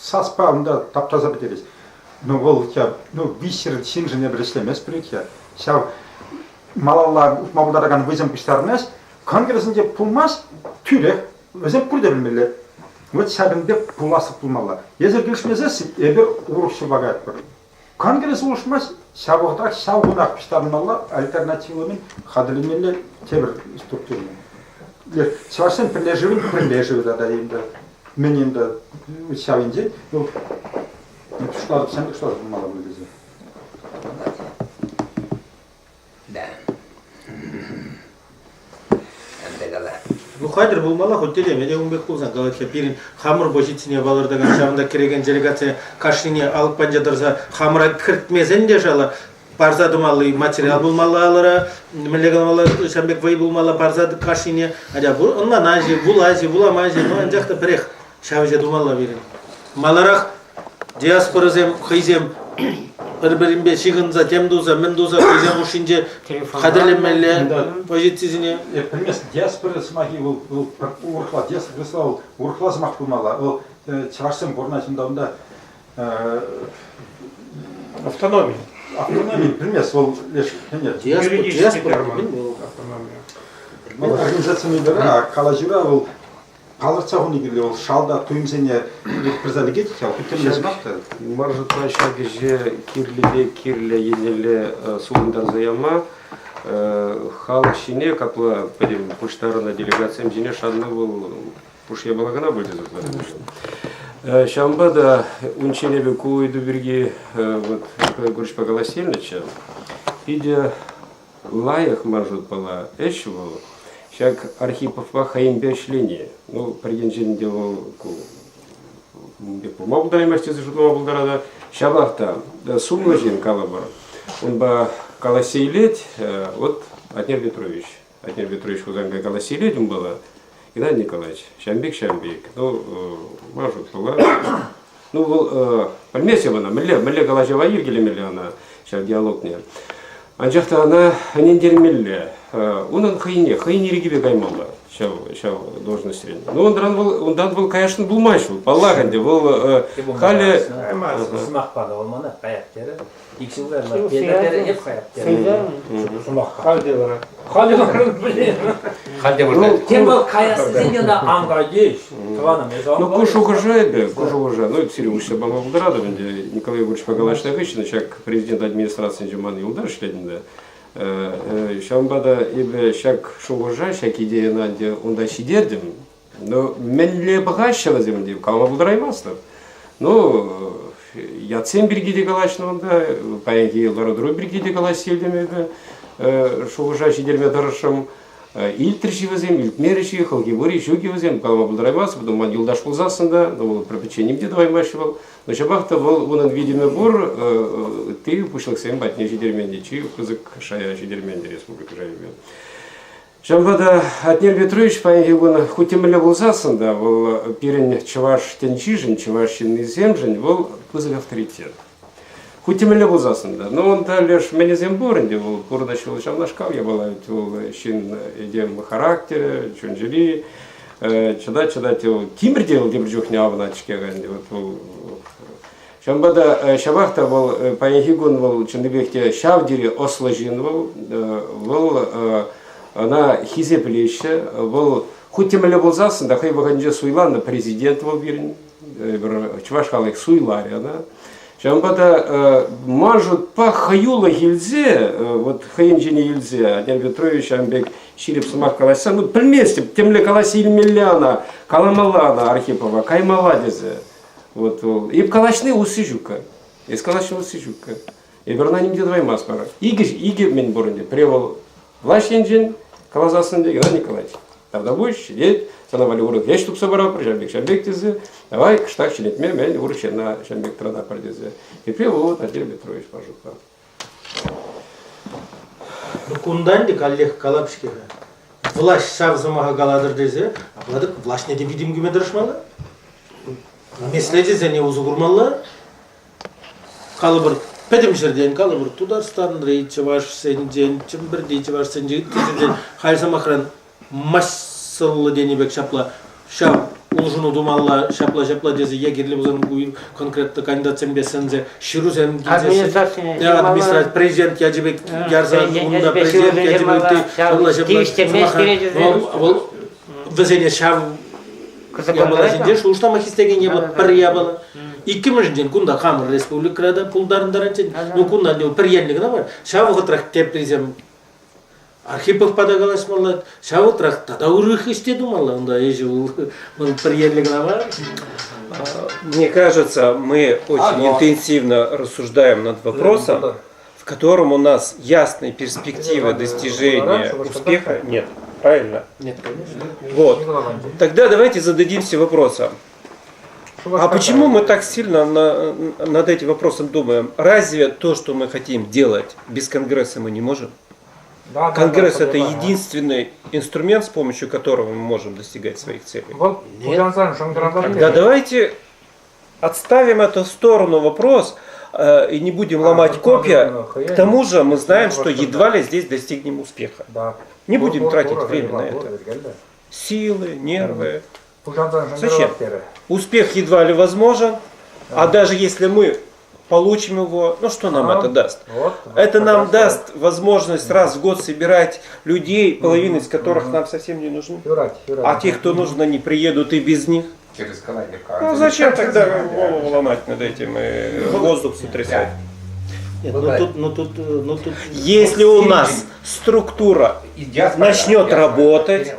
саспаында таптаза бітірес. Ол висер синжене біреслемес бірекке. Шау малалар мабылдараған вызым піштарыныз, конгрессінде пулмас түрек, өзім күрде білмелі. Вот шабінде пуласы пулмалар. Езір келшмезесі, ебір ұрықшы бағайт бір. Конгресс ұлышмас, шабығыдақ шауғынақ піштарынмалар альтернативымен қадылымелі тебір структурымен. Шавашын прилеживі да енді. Мен енді шавинде, сәндік ұштады бұлмала бұл кезде. Да. Әндегала. Хайдыр болмала, хотелем, еде ұмбек болсан, қалатқа берін қамыр божитсіне балырдаған шағында кереген делегация қашыне алып банжадырса, қамыра кіртмезен де жалы, барзадымалы материал болмалы алыра, мілегамалы шамбек вай болмалы барзады қашыне, онлан ажи, бұл амажи, но анжақта бірех шавыжа думалла берін. Маларақ диаспорызем, қайзем, бір-бірінбе шығынза, темдуза, міндуза, қайзем ұшынже қадірлемелі позицизіне. Примес диаспора смаги урхла, диаспора урхла смах булмала. Ол чарсем борнасында онда Автономия. Примес ол леш Диаспора автономия. организацияны бері, калажира ол Палырца ғынегілі ол шалда туымсене призалегет, күттеміз мақты? Может, начал где кирле енеле суындар заяма, хал шине, капла перем пуштарына делегациям жине шадны был пушья балагана были заплатили. Шамбада унченебе куйду берги вот говоришь по голосельнича, идя лаях может была эшвал. Шак Архипова хаимбе шление. Приденжен делал мабудаемости за что мабударада. Шабахта сумлажин калабар. Он ба каласейлеть, вот Атнер Петрович. Атнер Петрович хузанга каласейлеть он была. Геннадий Николаевич, Шамбек. Мажут была. Пальмесе она, мэле калажева иргеле мэле она. Шак диалог не. Анжақта ана анендермелі, онын хайне регибе каймалда, шау должность рейді. Но ондан был, конечно, был майшыл, паллағанде, был халі... Сымақпады олманы, қаяқтері, иксілдер, педерлері, еп қаяқтері. Халделары. Халделары, блин. Халделары. Тем был қаясыз енден аңға еш. Ну, куш уважает, ну, это серьезно, баба Булдарада, Николай Егорович Погалачный Хыщин, человек президент администрации Джимана Илдар Шлядинда. Шамбада, ибо человек шо уважает, человек идея Надя, он да сидердим, но менле богащего земли, калма Булдараймастов. Ну, я цем Бергиде Галачного, да, паянки Лародрой Бергиде Галасельдами, шо уважает сидерме дарашам. Ильтричи везем, Ильтмеричи, Халгибори, Щуки везем, калма Булдараймас, потом Юлдаш Пулзасында, но пропечением где давай машивал. Но шабахта вон видимый бор, ты пушил к своим батне Жидерменди, чьи кузык шая Жидерменди, республика Жайбе. Шамбада Атнер Петрович, паен хоть и мля Пулзасында, вол пирень чаваш тенчижен, чавашин земжен, вол кузык авторитет. Хоть и мля Пулзасында, но он да лишь меня земборнди, вол порда шел нашкал, я была щин идем характера, чунжери, чада тимр делал, где брюхня в начке ганди, вот Шамбада шабахта вол паянхигун вол чындыбекте шавдири осложин вол она хизе плеща вол хутемеле болзасын да хай ваганже суйлан президент вол бирин чуваш халык суйлари она Шамбада мажут по хаюла гильзе вот хаинжине гильзе Атнер Петрович Амбек Ширип Сумах Калася ну пельместе темле Каласи Ильмеляна Каламалана Архипова Каймаладезе вот и калашны усыжука, и калашны усыжука, и верна ним где двое маспара. Иги мен борнде привел влашенджин, калазасын де Геннадий Николаевич. Тогда будешь сидеть, санавали урок. Я штук собрал, прижабек шамбек тезе, давай кштак чинить мен уроче на шамбек трада пардезе. И привел вот Атнер Петрович пожука. Кунданди каллех калапшкега. Влаш шавзамага галадыр дезе, а владык влаш не видим гюме дырышмалы. Меследи за него загурмалла, калыбыр педем жерден калыбыр Тударстан рейче ваш сенден, чемберди че ваш сенден, хайса махран массаллы денебек шапла, шап улжуну думалла шапла дезе егерли бузан конкретно кандидатсен бесензе ширузен Администрация. администрация президент яжибек ярзан унда президент яжибек везене шав ябала жинде шушта махистеген ябала пар ябала 2000 кунда камыр республикада пулдарындарачын ну кунда пир янлыгына бар шав гытрак тепризем Архипов подагалась мало, шаутрах тогда урых истеду мало, он да ежи он приехали глава. Мне кажется, мы очень интенсивно рассуждаем над вопросом, в котором у нас ясной перспективы достижения успеха нет. Правильно? Нет, конечно. Вот. Тогда давайте зададимся вопросом. А почему мы так сильно над этим вопросом думаем? Разве то, что мы хотим делать, без Конгресса мы не можем? Конгресс это единственный инструмент, с помощью которого мы можем достигать своих целей. Тогда давайте отставим это в сторону вопрос и не будем ломать копья. К тому же мы знаем, что едва ли здесь достигнем успеха. Не будем тратить время на это. Силы, нервы. Зачем? Успех едва ли возможен, а даже если мы получим его, ну что нам это даст? Это нам даст возможность раз в год собирать людей, половина из которых нам совсем не нужны. А те, кто нужны, они приедут и без них. Ну зачем тогда голову ломать над этим и воздух сотрясать? Нет, тут... Если у нас структура начнет работать,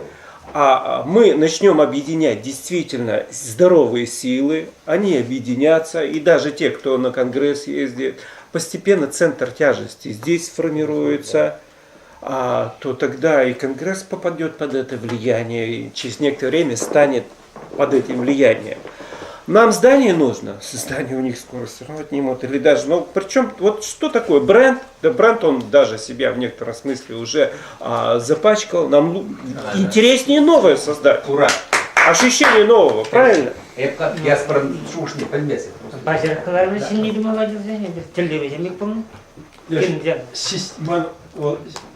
а мы начнем объединять действительно здоровые силы, они объединятся, и даже те, кто на Конгресс ездит, постепенно центр тяжести здесь формируется, то тогда и Конгресс попадет под это влияние, и через некоторое время станет под этим влиянием. Нам здание нужно, здание у них скоро все равно отнимут, или даже, ну, причем, вот что такое бренд? Да бренд, он даже себя в некотором смысле уже запачкал, нам интереснее новое создать. Ура! Ощущение нового, правильно? Я спрашиваю, не поймете.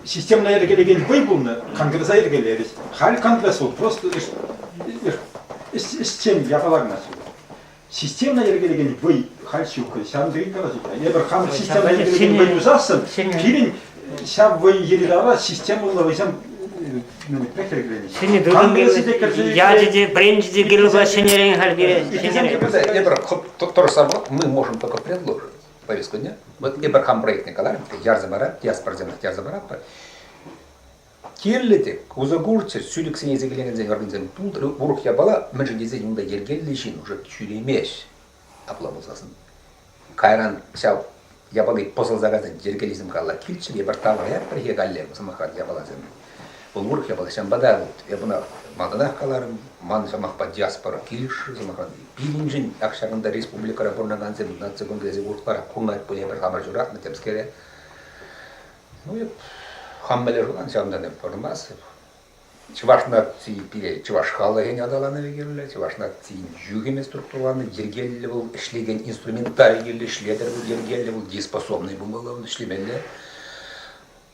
Системная эргелеген выбылна, конгресса эргелерис. Халь конгресс вот просто с чем я полагаю. Системная эргелеген вы хальчука, сам дрикаразу. Я бы хам системная эргелеген вы узасан. Пирин сам вы еридара систему лавизам. Синий другой. Я тебе бренди гилба синерин хальбире. Я бы то же самое мы можем только предложить. Повестку дня. Вот Эбрахам проект Николаев, Ярзабарат, Яспарземных Ярзабарат. Келлете, Узагурцы, Сюликсен языклен организм. Тут урух я была, мы же дизель унда ергель лишин уже чулемеш. Аплавузасын. Кайран сяв я была посыл загазан ергелизм калла кильчил, я бартава я приегалле, самахат я была зем. Бұл урух я была сям бадал, я была мададах каларым, ман самах по диаспора килиш, самахат. Пилинжин акшарында республикара бурнаган зем, нацигун гези урухлара кунайт бұл я бір хамар журат, на темскере. Ну, я хаммелер журан сямдан я формас. Чуваш нации пиле, чуваш халлаген адаланы вегерле, чуваш нации югеме структураланы, ергелле бұл ішлеген инструментарий гелле, шледер бұл ергелле бұл дееспособный бұл ішлемелле.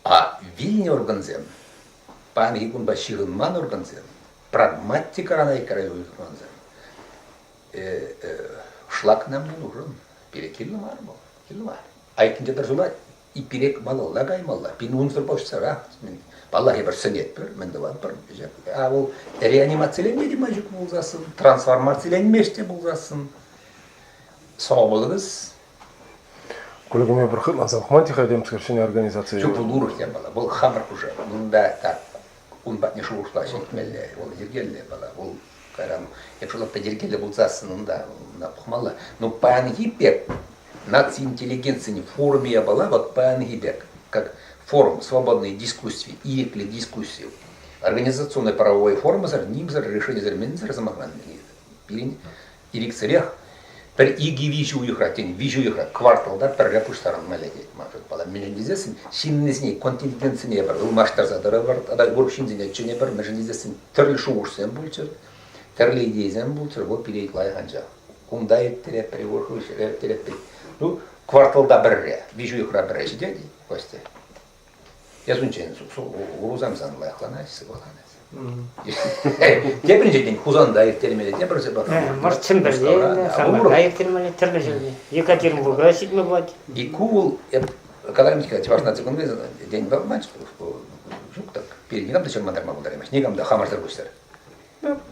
А вильне органзем, пан гикун баширын ман органзем, прагматика рана и карайуй органзем. Шлак нам не нужен, пиле киллумар бұл, киллумар. Айкинде дарзулай, и пилек мало лагай мало, пин унфер бошсара, Аллах бір сөнет бір, менде бар бір. А ол реанимациялен не демажук болғасын, трансформациялен меште болғасын. Сау болыңыз. Коллега, мне проход на Залхманте ходим, совершение организации. Жоқ бұл ұрық дем бала, бұл хамыр уже. Мұнда так, он батне шуғышла шекмелі, ол ергелі бала, ол қайрам. Якшылықта ергелі болғасын, онда пұхмалла. Но паян гипек, нация интеллигенции форуме бала, вот паян гипек, как форум свободной дискуссии, или дискуссии, организационной правовой формы, нимзар, решение зармензар, замаханный. Пирин, ирик царях, пер иги вижу юхратин, вижу юхрат, квартал, да, пер ряпуш старан малеги, мажет, пала, меня здесь, синнезни, контингенции не бар, улмаштар задарабар, ада горшинзине, чене бар, меня здесь, терли шуушсен бульчер, терли идеязен бульчер, вот перейт лай ханжа. Кумдает тереп, переворхуешь, тереп, ну, квартал да берре, вижу юхрат берре, сидяди, Костя. Я зунчен, урузам зан лайхланайся, согласанайся. Тепінші день хузанда ертелемелі, тепірсе батам. Может, Цимберлен, Самарда ертелемелі, түрлі жерде. Екатеринбургда 7 бат. И кул, когда мне сказать, важно секунды, день был матч, так, перед ним чем мандar могу дарить, нигам да хамар заргустер.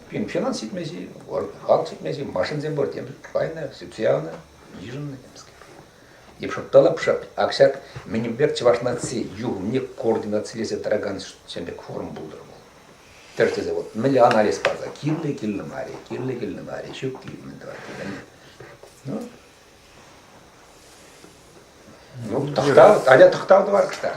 Пин финанс ситмези, халк ситмези, машин зембор, тем файна, социальна, еженная немская. И чтоб талап шап, аксак, миним бер чевашнацы, юг, мне координация лезе тараган, чем бек форм булдер. Терте завод, мили анализ паза, килле мари, щук килле давай. Ну, тахтал, аля тахтал да var kışta.